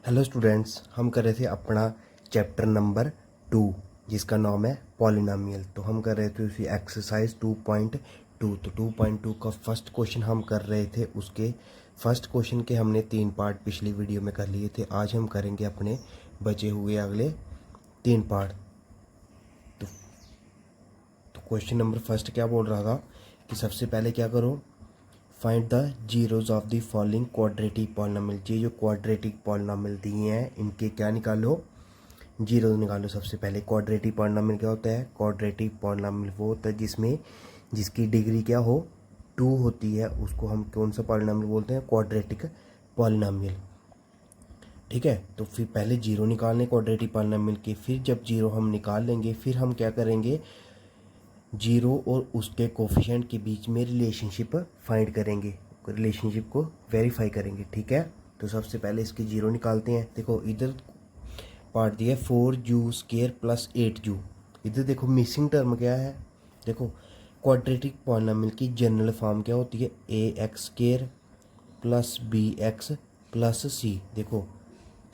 Hello students, हम कर रहे थे अपना चैप्टर नंबर 2 जिसका नाम है पॉलिनोमियल। तो हम कर रहे थे उसी एक्सरसाइज 2.2। तो 2.2 का फर्स्ट क्वेश्चन हम कर रहे थे। उसके फर्स्ट क्वेश्चन के हमने 3 पार्ट पिछली वीडियो में कर लिए थे। आज हम करेंगे अपने बचे हुए अगले 3 पार्ट। तो क्वेश्चन नंबर फर्स्ट क्या बोल रहा था कि सबसे पहले क्या करो, find the zeros of the following quadratic polynomial. ये जो क्वाड्रेटिक पॉलिनोमियल दिए हैं इनके क्या निकालो, जीरो निकालो। सबसे पहले क्वाड्रेटिक पॉलिनोमियल क्या होता है? क्वाड्रेटिक पॉलिनोमियल वो होता है जिसमें जिसकी डिग्री क्या हो, 2 होती है, उसको हम कौन सा पॉलिनोमियल बोलते हैं? Quadratic polynomial. ठीक है, तो फिर पहले जीरो निकालने क्वाड्रेटिक पॉलिनोमियल के, फिर जब जीरो हम निकाल लेंगे फिर हम क्या करेंगे, जीरो और उसके कोफिशिएंट के बीच में रिलेशनशिप फाइंड करेंगे, रिलेशनशिप को वेरीफाई करेंगे। ठीक है, तो सबसे पहले इसके जीरो निकालते हैं। देखो इधर पार्ट दिया 4u² प्लस 8u। इधर देखो मिसिंग टर्म क्या है, देखो क्वाड्रेटिक पॉलिनोमियल की जनरल फॉर्म क्या होती है? ax² plus bx plus c। देखो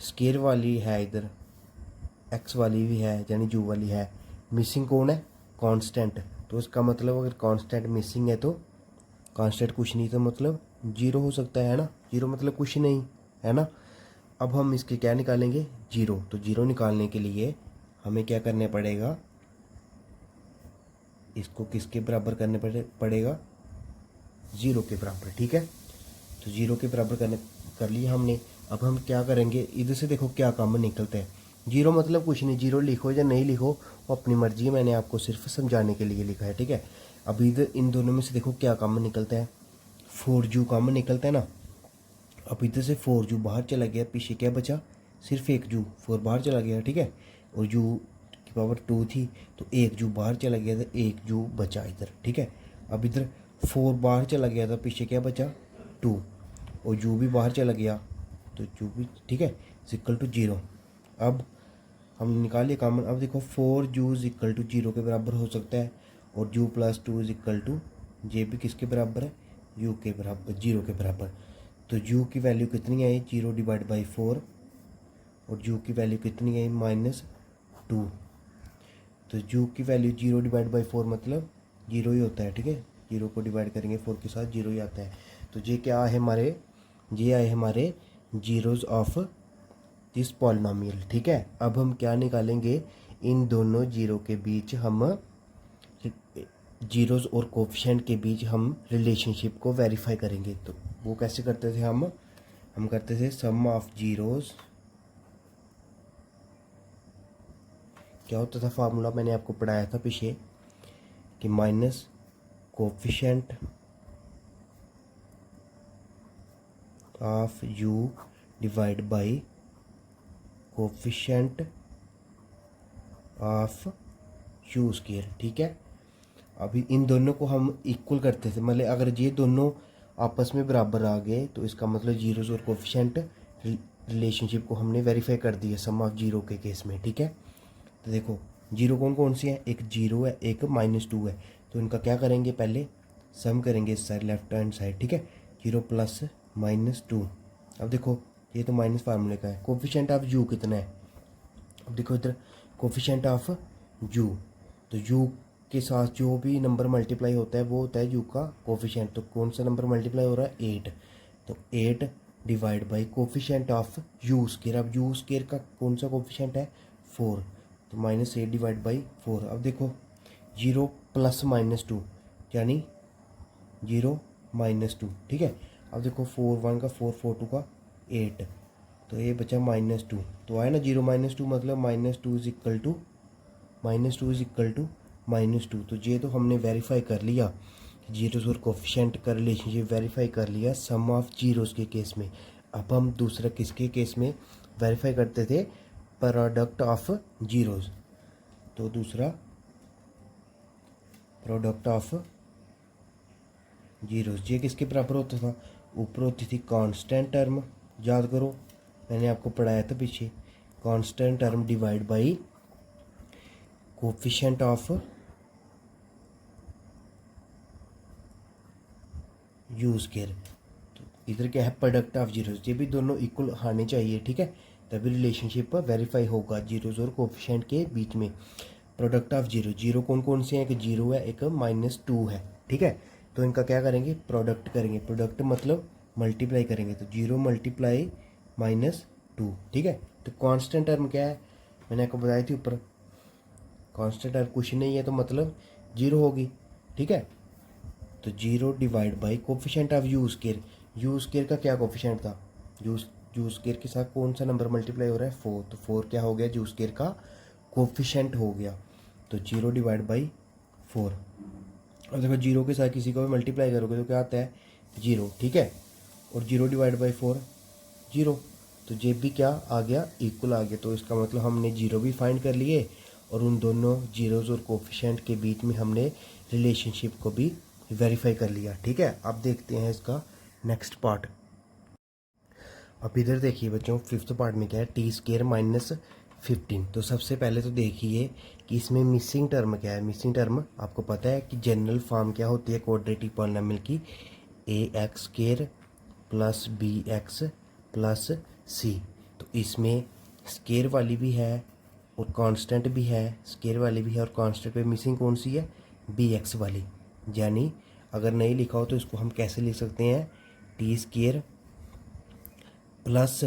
स्केयर वाली है इधर, एक्स वाली भी है यानी जू वाली है, मिसिंग कौन है? कांस्टेंट। तो इसका मतलब अगर कांस्टेंट मिसिंग है तो कांस्टेंट कुछ नहीं, तो मतलब जीरो हो सकता है ना। जीरो मतलब कुछ नहीं है ना। अब हम इसके क्या निकालेंगे? जीरो। तो जीरो निकालने के लिए हमें क्या करने पड़ेगा, इसको किसके बराबर करने पड़ेगा? ज़ीरो के बराबर। ठीक है, तो ज़ीरो के बराबर कर लिया हमने। अब हम क्या करेंगे, इधर से देखो क्या कॉमन निकलता है। जीरो मतलब कुछ नहीं, जीरो लिखो या नहीं लिखो वो अपनी मर्जी है, मैंने आपको सिर्फ समझाने के लिए लिखा है। ठीक है, अब इधर इन दोनों में से देखो क्या कॉमन निकलता है, 4u कॉमन निकलता है ना। अब इधर से 4u बाहर चला गया, पीछे क्या बचा? सिर्फ एक जू, 4 बाहर चला गया। ठीक है, और जू की पावर 2 थी तो एक जू बाहर चला गया था, एक जू बचा इधर। ठीक है, अब इधर 4 बाहर चला गया था, पीछे क्या बचा? 2, और जू भी बाहर चला गया तो जू भी, ठीक है, इक्वल टू 0। अब हम निकालिए कॉमन। अब देखो 4u इक्वल टू 0 के बराबर हो सकता है, और जू प्लस 2 इक्वल टू जे भी किसके बराबर है? यू के बराबर, 0 के बराबर। तो यू की वैल्यू कितनी आई? 0 डिवाइड बाई 4, और यू की वैल्यू कितनी आई? -2। तो यू की वैल्यू 0 डिवाइड बाई 4 मतलब 0 ही होता है। ठीक है, 0 को डिवाइड करेंगे 4 के साथ 0 ही आता है। तो ये क्या है हमारे, ये आए हमारे जीरोज ऑफ दिस पॉलिनोमियल। ठीक है, अब हम क्या निकालेंगे, इन दोनों जीरो के बीच हम जीरोज और कोफिशिएंट के बीच हम रिलेशनशिप को वेरीफाई करेंगे। तो वो कैसे करते थे हम करते थे सम ऑफ जीरोज। क्या होता था फार्मूला, मैंने आपको पढ़ाया था पीछे कि minus coefficient of you divide by coefficient of you square. ठीक है, अभी इन दोनों को हम इक्वल करते थे, मतलब अगर ये दोनों आपस में बराबर आ गए तो इसका मतलब जीरोज और कोफिशिएंट रिलेशनशिप को हमने वेरीफाई कर दिया सम ऑफ जीरो के केस में। ठीक है, तो देखो जीरो कौन कौन सी है, एक जीरो है, एक -2 है। तो इनका क्या करेंगे, पहले सम करेंगे इस साइड लेफ्ट हैंड साइड। ठीक है, 0 प्लस -2। अब देखो ये तो माइनस फार्मूले का है। कोफिशिएंट ऑफ यू कितना है? अब देखो इधर कोफिशिएंट ऑफ यू, तो यू के साथ जो भी नंबर मल्टीप्लाई होता है वो होता है यू का कोफिशिएंट। तो कौन सा नंबर मल्टीप्लाई हो रहा है? 8। तो 8 divide by coefficient of you square. अब यू स्क्वायर का कौन सा कोफिशिएंट है? 4। तो -8 डिवाइड बाई 4। अब देखो 0 प्लस -2 यानी 0 -2। ठीक है, अब देखो 4 1 का 4 4 2 का 8, तो ये बचा -2। तो आया ना 0 -2 मतलब -2 is equal to -2 is equal to -2। तो ये तो हमने वेरीफाई कर लिया, जीरोस और कोफिशिएंट का रिलेशनशिप वेरीफाई कर लिया सम ऑफ जीरोस के केस में। अब हम दूसरा किसके केस में वेरीफाई करते थे? Product of zeros. तो दूसरा प्रोडक्ट ऑफ जीरोस, ये किसके बराबर होता था? ऊपर होती थी कांस्टेंट टर्म, याद करो मैंने आपको पढ़ाया था पीछे, constant term divide by coefficient of you square. तो इधर क्या है? Product of zeros. ये भी दोनों इक्वल आने चाहिए। ठीक है, तभी रिलेशनशिप वेरीफाई होगा जीरोज और कोफिशेंट के बीच में। प्रोडक्ट ऑफ जीरो, जीरो कौन कौन से हैं, एक जीरो है, एक -2 है, ठीक है। तो इनका क्या करेंगे, प्रोडक्ट करेंगे। प्रोडक्ट मतलब मल्टीप्लाई करेंगे, तो 0 मल्टीप्लाई -2, ठीक है। तो कांस्टेंट टर्म क्या है, मैंने आपको बताई थी ऊपर, कांस्टेंट टर्म कुछ नहीं है तो मतलब 0 होगी, ठीक है। तो 0 divide by coefficient of you square. You square का क्या कोफिशेंट था, यू स्केयर के साथ कौन सा नंबर मल्टीप्लाई हो रहा है, 4, तो 4 क्या हो गया, यू स्केयर का कोफिशेंट हो गया। तो 0 डिवाइड बाई 4। अब देखो 0 के साथ किसी को भी मल्टीप्लाई करोगे तो क्या आता है, 0, ठीक है। और 0 डिवाइड बाई 4 0, तो ये भी क्या आ गया, इक्वल आ गया। तो इसका मतलब हमने 0 भी फाइंड कर लिए और उन दोनों जीरोज़ और कोफिशेंट के बीच में हमने रिलेशनशिप को भी वेरीफाई कर लिया, ठीक है। अब देखते हैं इसका नेक्स्ट पार्ट। अब इधर देखिए बच्चों, 5th पार्ट में क्या है, टी स्केयर -15। तो सबसे पहले तो देखिए कि इसमें मिसिंग टर्म क्या है। मिसिंग टर्म आपको पता है कि जनरल फॉर्म क्या होती है क्वाड्रेटिक पॉलिनोमियल की, ax square plus bx plus c। तो इसमें स्केयर वाली भी है और कांस्टेंट भी है, स्केयर वाली भी है और कांस्टेंट पे मिसिंग कौन सी है, bx वाली। यानी अगर नहीं लिखा हो तो इसको हम कैसे लिख सकते हैं, T square plus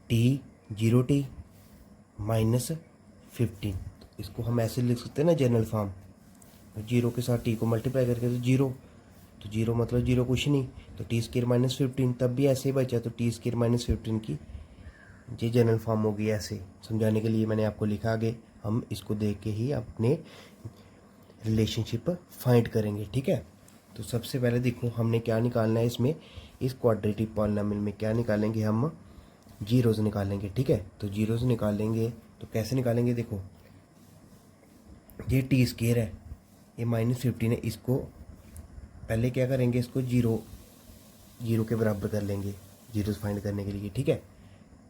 T 0t -15। इसको हम ऐसे लिख सकते हैं ना जनरल फॉर्म, 0 के साथ टी को मल्टीप्लाई करके तो 0, तो 0 मतलब 0 कुछ नहीं, तो टी स्केयर -15 तब भी ऐसे ही बचा, तो टी स्केयर -15 की ये जनरल फॉर्म होगी। ऐसे समझाने के लिए मैंने आपको लिखा, आगे हम इसको देख के ही अपने रिलेशनशिप फाइंड करेंगे, ठीक है। तो सबसे पहले देखो हमने क्या निकालना है इसमें, इस क्वाड्रेटिक पॉलिनोमियल में क्या निकालेंगे, हम जीरोज़ निकालेंगे, ठीक है। तो जीरोज़ निकालेंगे तो कैसे निकालेंगे, देखो ये टी स्केयर है, ये -15 है, इसको पहले क्या करेंगे, इसको 0 के बराबर कर लेंगे जीरोज़ फाइंड करने के लिए, ठीक है।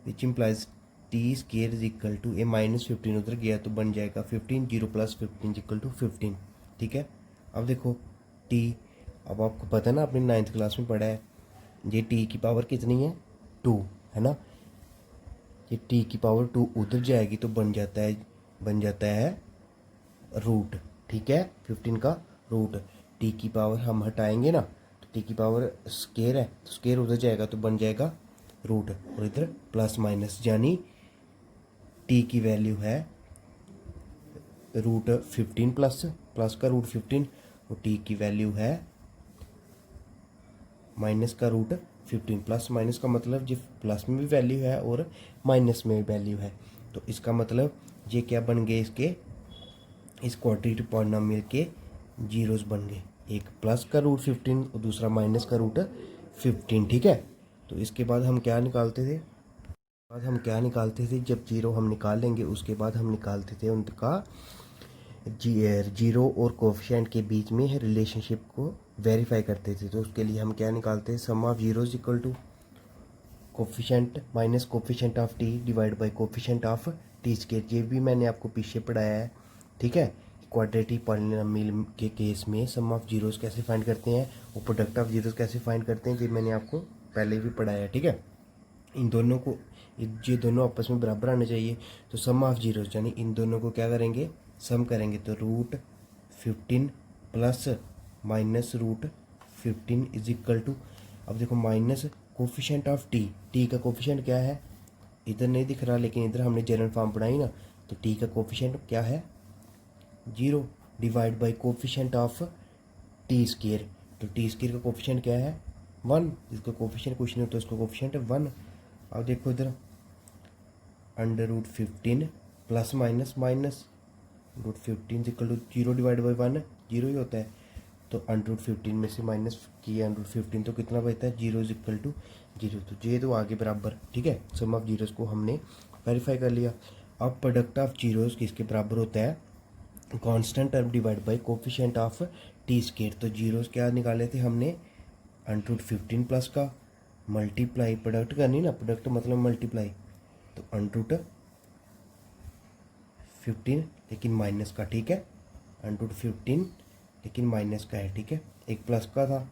Which implies T square is equal to, ये -15 उधर गया तो बन जाएगा 15, 0 + 15 इक्वल टू 15, ठीक है। अब देखो टी, अब आपको पता है ना, आपने 9th क्लास में पढ़ा है, ये टी की पावर कितनी है, 2 है ना। ये टी की पावर 2 उधर जाएगी तो बन जाता है रूट, ठीक है। 15 का रूट, टी की पावर हम हटाएंगे ना, तो टी की पावर स्केयर है तो स्केयर उधर जाएगा तो बन जाएगा रूट, और इधर प्लस माइनस, यानी टी की वैल्यू है √15 प्लस का √15 और टी की वैल्यू है माइनस का √15। प्लस माइनस का मतलब जो प्लस में भी वैल्यू है और माइनस में भी वैल्यू है, तो इसका मतलब ये क्या बन गए, इसके इस क्वाड्रेटिक पॉलिनोमियल के जीरोस बन गए, एक प्लस का √15 और दूसरा माइनस का √15, ठीक है। तो इसके बाद हम क्या निकालते थे, जब जीरो हम निकाल लेंगे उसके बाद हम निकालते थे उनका जीरो और कोफिशिएंट के बीच में रिलेशनशिप को वेरीफाई करते थे। तो उसके लिए हम क्या निकालते हैं, sum of zeros equal to coefficient minus coefficient of T divide by coefficient of T square. ये भी मैंने आपको पीछे पढ़ाया है, ठीक है। क्वाड्रेटिक पॉलिनोमियल के केस में सम ऑफ जीरोस कैसे फाइंड करते हैं और प्रोडक्ट ऑफ जीरोस कैसे फाइंड करते हैं, ये मैंने आपको पहले भी पढ़ाया है, ठीक है। इन दोनों को, ये दोनों आपस में बराबर आने चाहिए, तो सम ऑफ जीरोस यानी इन दोनों को क्या करेंगे, सम करेंगे, तो √15 plus minus √15 is equal to, अब देखो माइनस कोफिशिएंट ऑफ टी का कोफिशिएंट क्या है, इधर नहीं दिख रहा लेकिन इधर हमने जनरल फॉर्म पढ़ाई ना, तो टी का कोफिशिएंट क्या है, 0 divide by coefficient of T square. तो टी स्केयर का कोफिशिएंट क्या है, 1, जिसका कोफिशिएंट कुछ नहीं होता उसका कोफिशिएंट है 1। अब देखो इधर √15 plus minus √15 equal to 0 divide by 1, 0 ही होता है, तो √15 में से माइनस किया √15 तो कितना बचता है, 0 इज इक्वल टू 0, तो ये तो आगे बराबर, ठीक है। सम ऑफ जीरोस को हमने वेरीफाई कर लिया। अब प्रोडक्ट ऑफ जीरोस किसके बराबर होता है, constant term divide by coefficient of T square. तो जीरोस क्या निकाले थे हमने, √15 प्लस का मल्टीप्लाई, प्रोडक्ट करनी ना, प्रोडक्ट मतलब मल्टीप्लाई, तो √15 लेकिन माइनस का, ठीक है, √15 लेकिन माइनस का है, ठीक है। एक प्लस का था,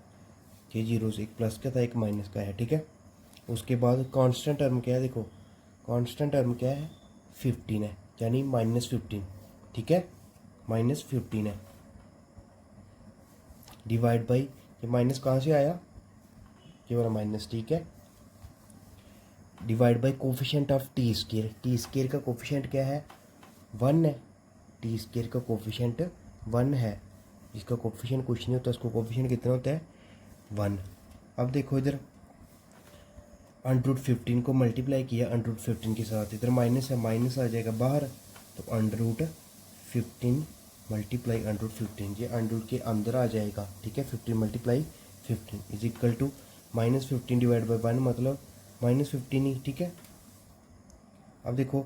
ये जीरोस एक प्लस का था एक माइनस का है, ठीक है। उसके बाद कांस्टेंट टर्म क्या है, देखो कांस्टेंट टर्म क्या है, 15 है, यानी -15, ठीक है, -15 है, डिवाइड बाई, ये माइनस कहाँ से आया, ये वाला माइनस, ठीक है, divide by coefficient of T square, T square का कोफिशिएंट क्या है, 1 है, टी स्क्वायर का कोफिशिएंट 1 है, इसका कोफिशिएंट कुछ नहीं होता, उसको कोफिशिएंट कितना होता है, 1। अब देखो इधर √15 को मल्टीप्लाई किया √15 के साथ, इधर माइनस है, माइनस आ जाएगा बाहर, तो √15 मल्टीप्लाई √15, ये अंडरूट के अंदर आ जाएगा, ठीक है, 15 multiply 15 is equal to -15 divide by 1, मतलब -15 ही, ठीक है। अब देखो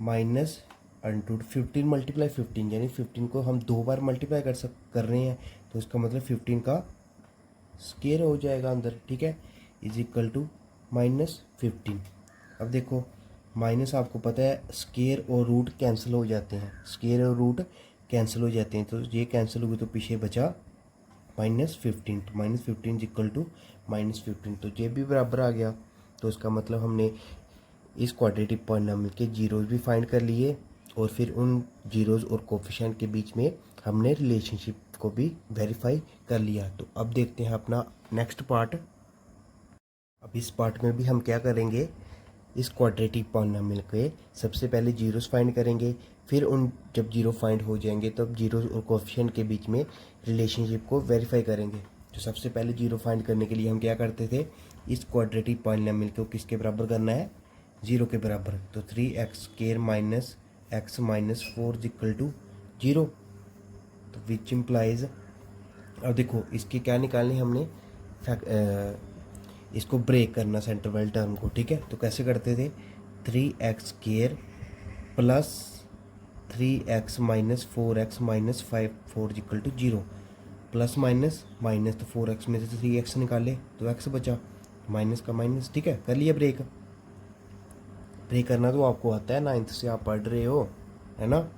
-√15 मल्टीप्लाई 15, यानी 15 को हम 2 बार मल्टीप्लाई कर रहे हैं, तो इसका मतलब 15 का स्क्वायर हो जाएगा अंदर, ठीक है, इज इक्वल टू -15। अब देखो माइनस, आपको पता है स्क्वायर और रूट कैंसिल हो जाते हैं, स्क्वायर और रूट कैंसिल हो जाते हैं, तो ये कैंसिल हुई तो पीछे बचा -15, तो -15 इज इक्वल टू -15, तो ये भी बराबर आ गया। तो इसका मतलब हमने इस क्वाड्रेटिक पॉलिनॉमियल के जीरोज़ भी फाइंड कर लिए, और फिर उन जीरोज़ और कोफिशिएंट के बीच में हमने रिलेशनशिप को भी वेरीफाई कर लिया। तो अब देखते हैं अपना नेक्स्ट पार्ट। अब इस पार्ट में भी हम क्या करेंगे, इस क्वाड्रेटिक पॉलिनॉमियल के सबसे पहले जीरोस फाइंड करेंगे, फिर उन जब जीरो फाइंड हो जाएंगे तब जीरोस और कोफिशिएंट के बीच में रिलेशनशिप को वेरीफाई करेंगे। तो सबसे पहले जीरो फाइंड करने के लिए हम क्या करते थे, इस क्वाड्रेटिक पॉलिनॉमियल को किसके बराबर करना है, 0 के बराबर, तो 3x² minus x minus 4 equal to 0, तो विच इम्प्लाइज, अब देखो इसके क्या निकालने हमने, इसको ब्रेक करना सेंटर वाले टर्म को, ठीक है। तो कैसे करते थे, 3x² plus 3x minus 4x minus 4 equal to 0, plus minus minus, तो 4x में से 3x निकाले तो x बचा, माइनस का माइनस, ठीक है, कर लिया ब्रेक। ब्रेक करना तो आपको आता है, 9th से आप पढ़ रहे हो, है ना।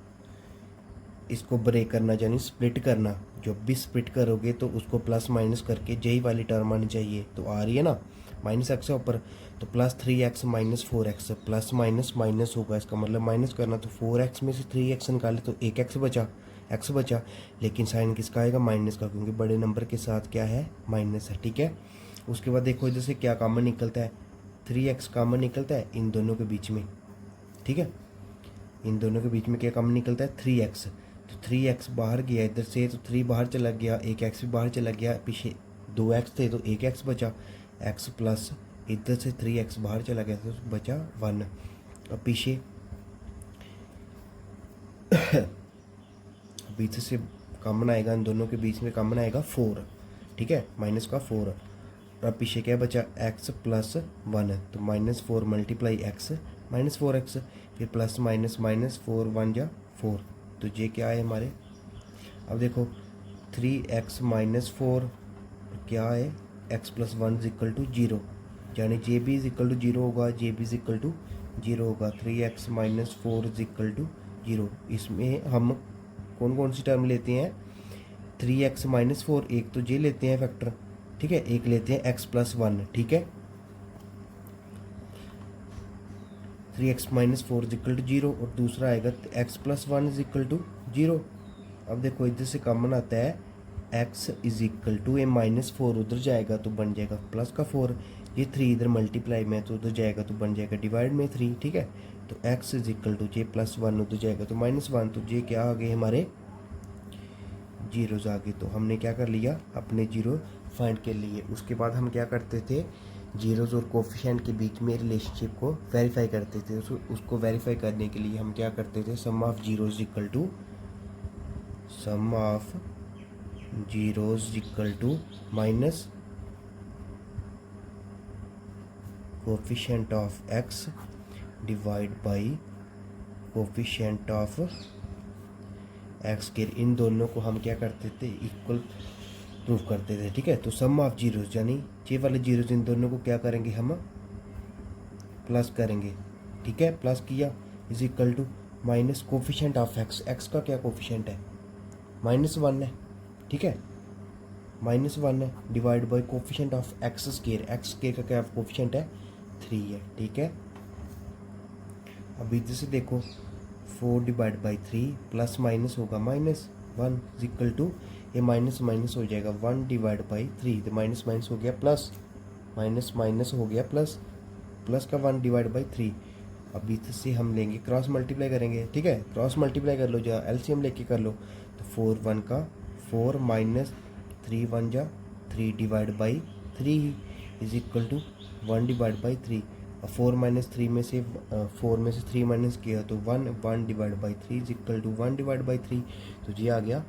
इसको ब्रेक करना यानी स्प्लिट करना, जब भी स्प्लिट करोगे तो उसको प्लस माइनस करके यही वाली टर्म आनी चाहिए, तो आ रही है ना, माइनस एक्स है ऊपर, तो plus 3x minus 4x, plus minus minus होगा, इसका मतलब माइनस करना, तो 4x में से 3x निकाले तो 1x बचा, x बचा, लेकिन साइन किसका आएगा, माइनस का, क्योंकि बड़े नंबर के साथ क्या है, माइनस है, ठीक है। उसके बाद देखो इधर से क्या कॉमन निकलता है, 3x कॉमन निकलता है इन दोनों के बीच में, ठीक है, इन दोनों के बीच में क्या कॉमन निकलता है, 3x, तो 3x बाहर गया इधर से, तो 3 बाहर चला गया, एक x भी बाहर चला गया, पीछे 2x थे तो एक x बचा, x प्लस इधर से 3x बाहर चला गया तो बचा 1। अब पीछे बीच से कॉमन आएगा, इन दोनों के बीच में कॉमन आएगा 4, ठीक है, माइनस का 4। अब पीछे क्या बचा, x प्लस 1, तो -4 मल्टीप्लाई x माइनस 4x, फिर प्लस माइनस माइनस 4 1 जा 4, तो ये क्या है हमारे, अब देखो 3x माइनस 4 क्या है, x प्लस 1 इक्वल टू 0, यानी J B is equal to 0 होगा, J B is equal to 0 होगा, 3x minus 4 is equal to 0। इसमें हम कौन कौन सी टर्म लेते हैं, 3x माइनस 4, एक तो जे लेते हैं फैक्टर, ठीक है, एक लेते हैं x प्लस 1, ठीक है, 3x minus 4 is equal to 0, और दूसरा आएगा x plus 1 is equal to 0। अब देखो इधर से कॉमन आता है, x इज इक्वल टू, ये -4 उधर जाएगा तो बन जाएगा प्लस का 4, ये 3 इधर मल्टीप्लाई में तो उधर जाएगा तो बन जाएगा डिवाइड में 3, ठीक है, तो x is equal to J plus 1 उधर जाएगा तो -1, तो जे क्या आ गए हमारे, जीरोज़ आ गए। तो हमने क्या कर लिया, अपने जीरो फाइंड कर लिए। उसके बाद हम क्या करते थे, जीरोज़ और कोफिशिएंट के बीच में रिलेशनशिप को वेरीफाई करते थे। उसको वेरीफाई करने के लिए हम क्या करते थे, sum of zeros equal to sum of zeros equal to minus coefficient of x divide by coefficient of x के, इन दोनों को हम क्या करते थे, इक्वल प्रूव करते थे, ठीक है। तो सम ऑफ जीरोज़ यानी ये वाले जीरोज़, इन दोनों को क्या करेंगे हम, प्लस करेंगे, ठीक है, प्लस किया is equal to minus coefficient of x, x का क्या कोफिशिएंट है, -1 है, ठीक है, -1 है, divide by coefficient of x square, x square का क्या कोफिशिएंट है, 3 है, ठीक है। अब इधर से देखो 4 डिवाइड बाई 3 प्लस माइनस होगा -1 इज इक्वल टू, ये माइनस माइनस हो जाएगा 1 डिवाइड बाई 3, तो माइनस माइनस हो गया प्लस, माइनस माइनस हो गया प्लस, प्लस का 1 डिवाइड बाई 3। अब इधर से हम लेंगे क्रॉस मल्टीप्लाई करेंगे, ठीक है, क्रॉस मल्टीप्लाई कर लो, जा एलसीएम लेके कर लो, तो 4 1 का 4 माइनस 3 1 जा 3 divide by 3 is equal to 1 divide by 3। और 4 माइनस 3 में से 4 में से 3 माइनस किया तो 1 divide by 3 is equal to 1 divide by 3, तो ये आ गया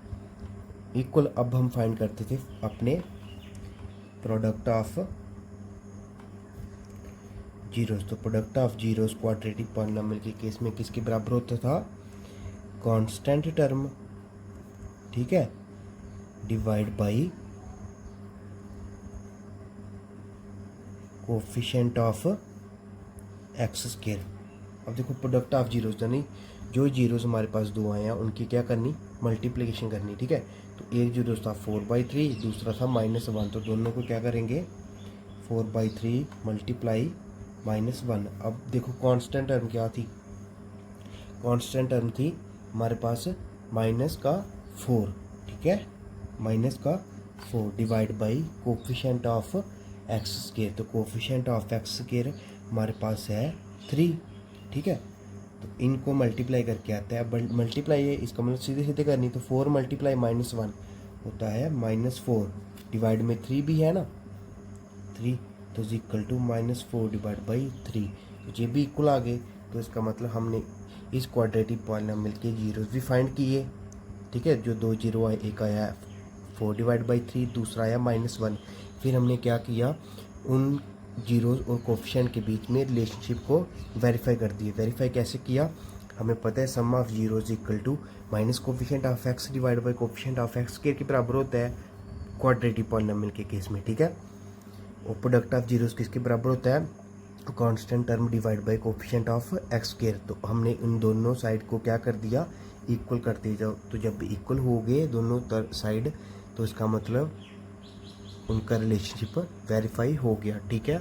इक्वल। अब हम फाइंड करते थे अपने प्रोडक्ट ऑफ जीरोस, तो product of zeros quadratic polynomial के केस में किसके बराबर होता था, कांस्टेंट टर्म, ठीक है, divide by coefficient of x square. अब देखो प्रोडक्ट ऑफ जीरोस यानी जो जीरोस हमारे पास दो आए हैं उनकी क्या करनी, मल्टीप्लिकेशन करनी, ठीक है। तो एक जीरो था 4/3, दूसरा था -1, तो दोनों को क्या करेंगे 4/3 मल्टीप्लाई -1। अब देखो कांस्टेंट टर्म क्या थी, कांस्टेंट टर्म थी हमारे पास -4, ठीक है, -4 divide by coefficient of x square, तो कोफिशिएंट ऑफ एक्स स्क्वायर हमारे पास है 3, ठीक है। तो इनको मल्टीप्लाई करके आता है, अब मल्टीप्लाई है इसका मतलब सीधे सीधे करनी, तो 4 मल्टीप्लाई -1 होता है -4, डिवाइड में 3 भी है ना 3, तो is equal to -4 divide by 3, तो ये भी इक्वल आ गए। तो इसका मतलब हमने इस क्वाड्रेटिक पॉलिनोमियल के जीरोस भी फाइंड किए, ठीक है, जो दो जीरो आए, एक आया 4 डिवाइड बाई 3, दूसरा आया -1। फिर हमने क्या किया, उन जीरोस और कोफिशिएंट के बीच में रिलेशनशिप को वेरीफाई कर दिए। वेरीफाई कैसे किया, हमें पता है sum of zeros equal to minus coefficient of X divide by coefficient of X के बराबर होता है क्वाड्रेटिक पॉलिनोमियल के केस में, ठीक है। और प्रोडक्ट ऑफ जीरोस किसके बराबर होता है, constant term divide by coefficient of x square. तो हमने उन दोनों साइड को क्या कर दिया, इक्वल कर दिया। तो जब इक्वल हो गए दोनों साइड, तो इसका मतलब उनका रिलेशनशिप वेरीफाई हो गया, ठीक है।